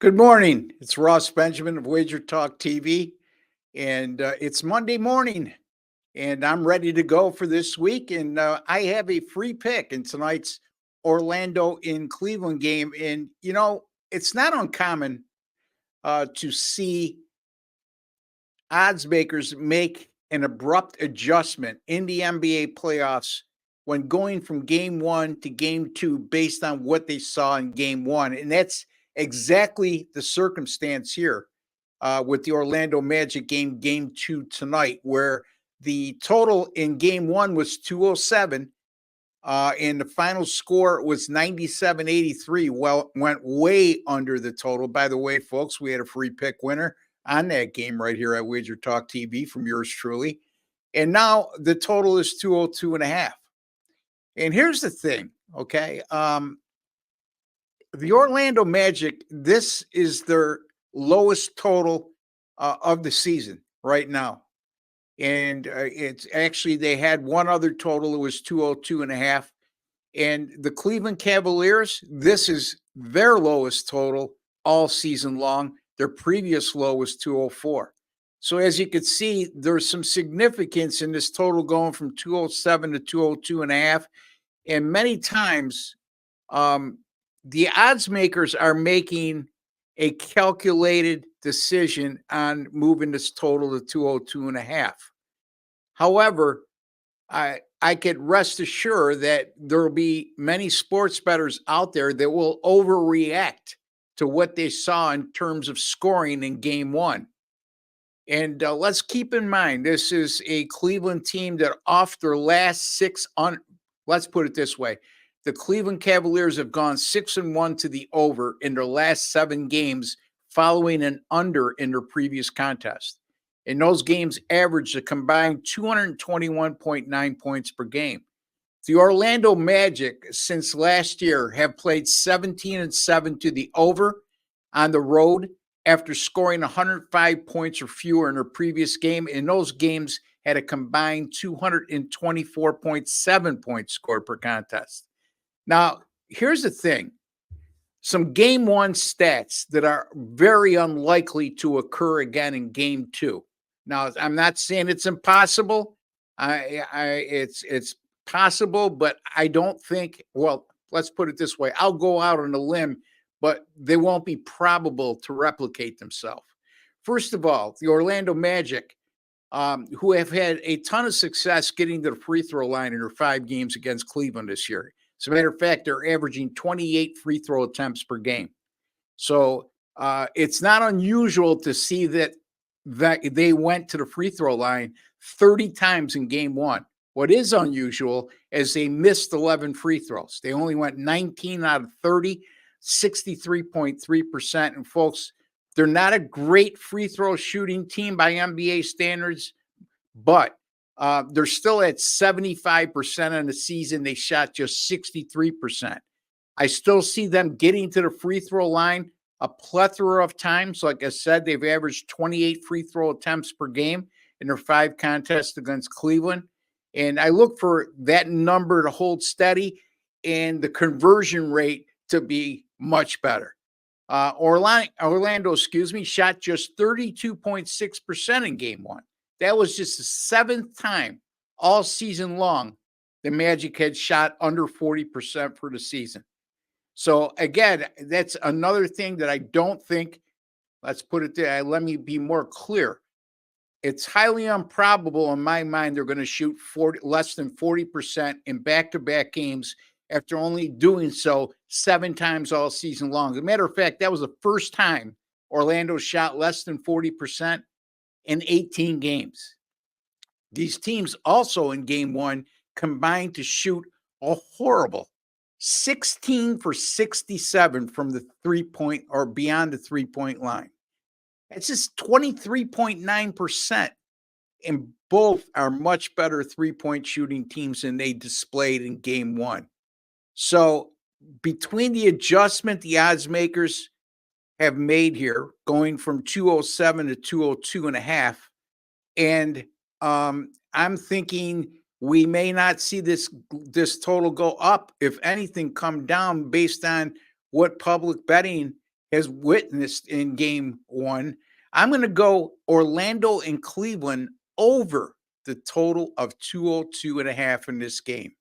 Good morning. It's Ross Benjamin of Wager Talk TV, and it's Monday morning, and I'm ready to go for this week. And I have a free pick in tonight's Orlando in Cleveland game. And it's not uncommon to see odds makers make an abrupt adjustment in the NBA playoffs when going from game one to game two based on what they saw in game one. And that's exactly the circumstance here with the Orlando Magic game two tonight, where the total in game one was 207. And the final score was 97-83. Well, went way under the total. By the way, folks, we had a free pick winner on that game right here at Wager Talk TV from yours truly. And now the total is 202 and a half. And here's the thing, okay? The Orlando Magic, this is their lowest total of the season right now. And it's actually, they had one other total. It was 202 and a half. And the Cleveland Cavaliers, this is their lowest total all season long. Their previous low was 204. So as you can see, there's some significance in this total going from 207 to 202 and a half. And many times, the odds makers are making a calculated decision on moving this total to 202 and a half. However, I could rest assured that there will be many sports bettors out there that will overreact to what they saw in terms of scoring in game one. And let's keep in mind, this is a Cleveland team that off their last let's put it this way. The Cleveland Cavaliers have gone 6-1 to the over in their last 7 games following an under in their previous contest. And those games averaged a combined 221.9 points per game. The Orlando Magic, since last year, have played 17-7 to the over on the road after scoring 105 points or fewer in their previous game. And those games had a combined 224.7 points scored per contest. Now, here's the thing. Some game one stats that are very unlikely to occur again in game two. Now, I'm not saying it's impossible. It's possible, but I don't think, well, let's put it this way. I'll go out on a limb, but they won't be probable to replicate themselves. First of all, the Orlando Magic, who have had a ton of success getting to the free throw line in their 5 games against Cleveland this year. As a matter of fact, they're averaging 28 free throw attempts per game. So it's not unusual to see that they went to the free throw line 30 times in game one. What is unusual is they missed 11 free throws. They only went 19 out of 30, 63.3%. And folks, they're not a great free throw shooting team by NBA standards, but they're still at 75% on the season. They shot just 63%. I still see them getting to the free throw line a plethora of times. Like I said, they've averaged 28 free throw attempts per game in their 5 contests against Cleveland. And I look for that number to hold steady and the conversion rate to be much better. Orlando, shot just 32.6% in game one. That was just the 7th time all season long the Magic had shot under 40% for the season. So again, that's another thing that I don't think, let's put it there, let me be more clear. It's highly improbable in my mind they're going to shoot less than 40% in back-to-back games after only doing so 7 times all season long. As a matter of fact, that was the first time Orlando shot less than 40% in 18 games. These teams also in game one combined to shoot a horrible 16 for 67 from the 3-point or beyond the 3-point line. It's just 23.9%. And both are much better 3-point shooting teams than they displayed in game one. So between the adjustment the odds makers have made here, going from 207 to 202 and a half, and I'm thinking we may not see this total go up. If anything, come down based on what public betting has witnessed in game one. I'm going to go Orlando and Cleveland over the total of 202.5 in this game.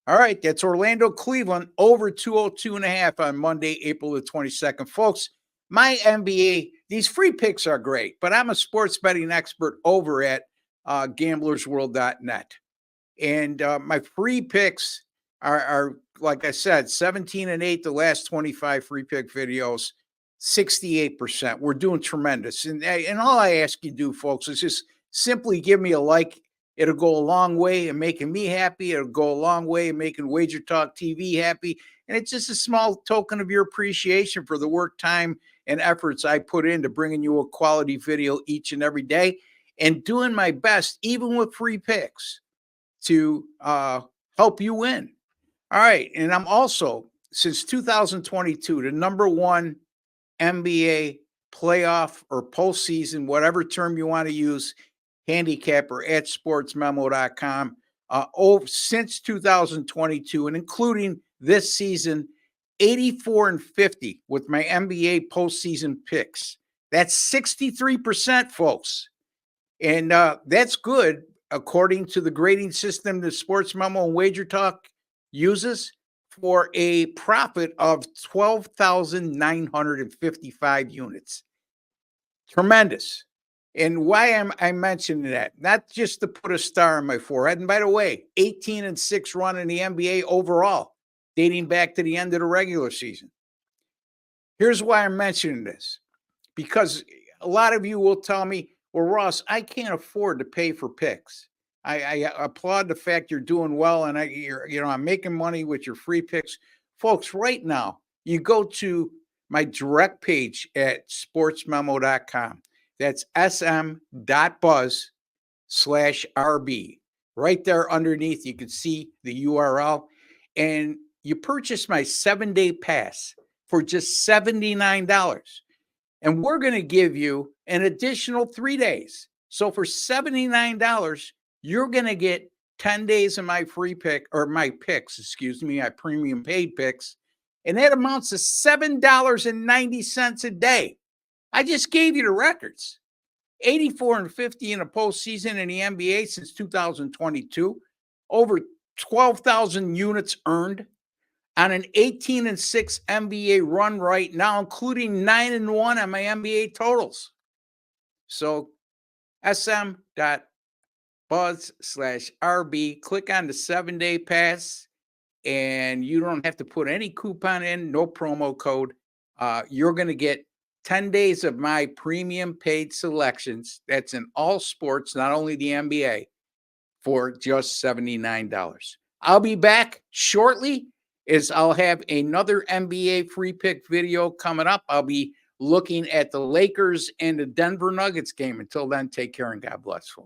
All right, that's Orlando, Cleveland over 202.5 on Monday, April the 22nd. Folks, my NBA, these free picks are great, but I'm a sports betting expert over at gamblersworld.net. And my free picks are, like I said, 17-8, the last 25 free pick videos, 68%. We're doing tremendous. And all I ask you to do, folks, is just simply give me a like. It'll go a long way in making me happy. It'll go a long way in making Wager Talk TV happy. And it's just a small token of your appreciation for the work, time, and efforts I put into bringing you a quality video each and every day and doing my best, even with free picks, to help you win. All right. And I'm also, since 2022, the number one NBA playoff or postseason, whatever term you want to use, handicapper at sportsmemo.com. Since 2022 and including this season, 84-50 with my NBA postseason picks. That's 63%, folks. And that's good according to the grading system that Sports Memo and Wager Talk uses, for a profit of 12,955 units. Tremendous. And why am I mentioning that? Not just to put a star on my forehead. And by the way, 18-6 run in the NBA overall, dating back to the end of the regular season. Here's why I'm mentioning this. Because a lot of you will tell me, well, Ross, I can't afford to pay for picks. I applaud the fact you're doing well, and I'm making money with your free picks. Folks, right now, you go to my direct page at sportsmemo.com. That's sm.buzz/RB. Right there underneath, you can see the URL. And you purchase my 7-day pass for just $79. And we're going to give you an additional 3 days. So for $79, you're going to get 10 days of my free pick, or my picks, my premium paid picks. And that amounts to $7.90 a day. I just gave you the records. 84-50 in a postseason in the NBA since 2022. Over 12,000 units earned on an 18-6 NBA run right now, including 9-1 on my NBA totals. So sm.buzz/RB, click on the 7-day pass, and you don't have to put any coupon in, no promo code. You're going to get 10 days of my premium paid selections. That's in all sports, not only the NBA, for just $79. I'll be back shortly, as I'll have another NBA free pick video coming up. I'll be looking at the Lakers and the Denver Nuggets game. Until then, take care and God bless, folks.